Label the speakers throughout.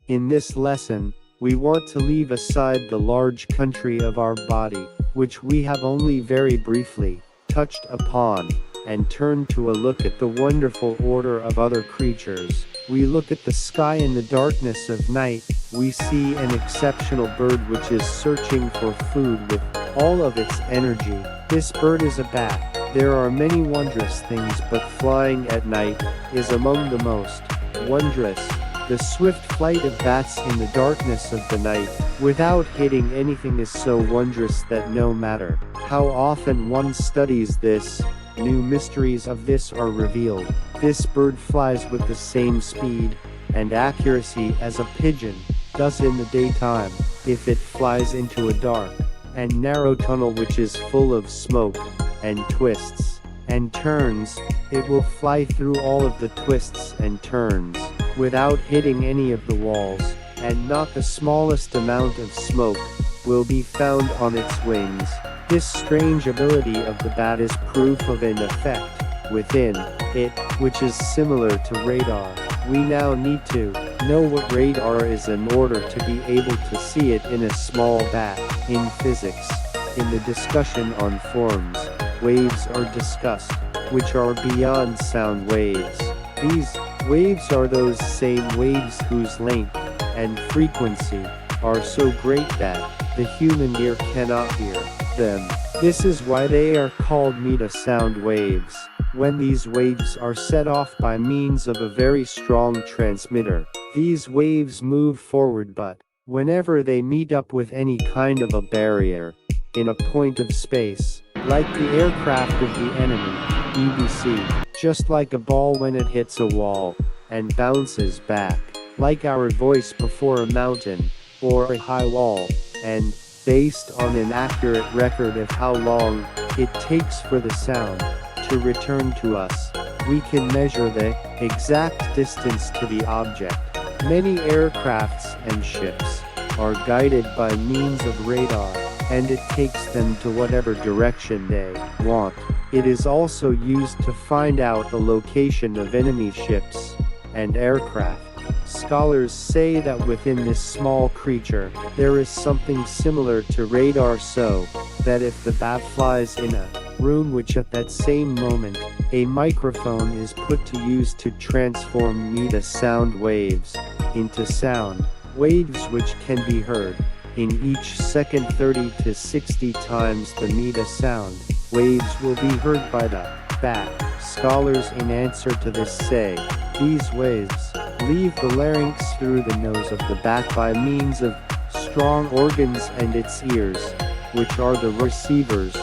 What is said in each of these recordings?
Speaker 1: In this lesson, we want to leave aside the large country of our body, which we have only very briefly touched upon, and turn to a look at the wonderful order of other creatures. We look at the sky in the darkness of night. We see an exceptional bird which is searching for food with all of its energy. This bird is a bat. There are many wondrous things, but flying at night is among the most wondrous. The swift flight of bats in the darkness of the night, without hitting anything, is so wondrous that no matter how often one studies this, new mysteries of this are revealed. This bird flies with the same speed and accuracy as a pigeon does in the daytime. If it flies into a dark and narrow tunnel which is full of smoke and twists and turns, it will fly through all of the twists and turns without hitting any of the walls, and not the smallest amount of smoke will be found on its wings. This strange ability of the bat is proof of an effect within it, which is similar to radar. We now need to know what radar is in order to be able to see it in a small bat. In physics, in the discussion on forms, waves are discussed, which are beyond sound waves. These waves are those same waves whose length and frequency are so great that the human ear cannot hear them. This is why they are called meta-sound waves. When these waves are set off by means of a very strong transmitter, these waves move forward, but whenever they meet up with any kind of a barrier in a point of space, like the aircraft of the enemy, EBC, just like a ball when it hits a wall and bounces back, like our voice before a mountain or a high wall, and based on an accurate record of how long it takes for the sound to return to us, we can measure the exact distance to the object. Many aircrafts and ships are guided by means of radar, and it takes them to whatever direction they want. It is also used to find out the location of enemy ships and aircraft. Scholars say that within this small creature, there is something similar to radar, so that if the bat flies in a room which at that same moment, a microphone is put to use to transform meta-sound waves into sound waves which can be heard in each second 30 to 60 times the meta-sound waves will be heard by the bat. Scholars in answer to this say, these waves leave the larynx through the nose of the bat by means of strong organs, and its ears, which are the receivers,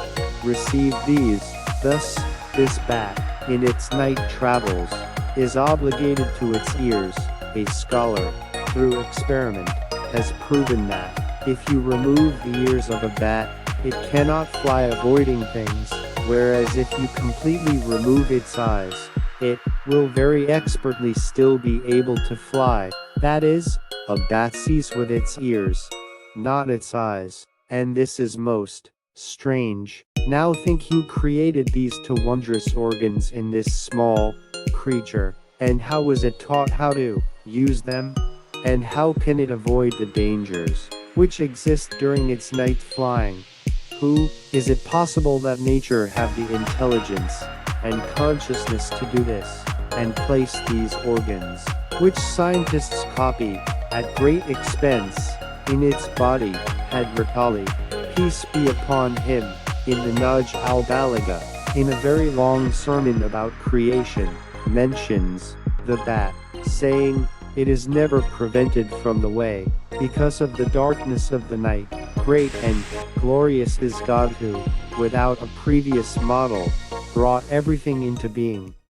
Speaker 1: receive these. Thus, this bat, in its night travels, is obligated to its ears. A scholar, through experiment, has proven that if you remove the ears of a bat, it cannot fly, avoiding things, whereas if you completely remove its eyes, it will very expertly still be able to fly. That is, a bat sees with its ears, not its eyes. And this is most strange. Now think, who created these two wondrous organs in this small creature, and how was it taught how to use them? And how can it avoid the dangers which exist during its night flying? Who? Is it possible that nature have the intelligence and consciousness to do this, and place these organs, which scientists copy at great expense, in its body? Had Ricali, peace be upon him, in the Naj al-Balagha, in a very long sermon about creation, mentions the bat, saying, it is never prevented from the way, because of the darkness of the night. Great and glorious is God who, without a previous model, brought everything into being.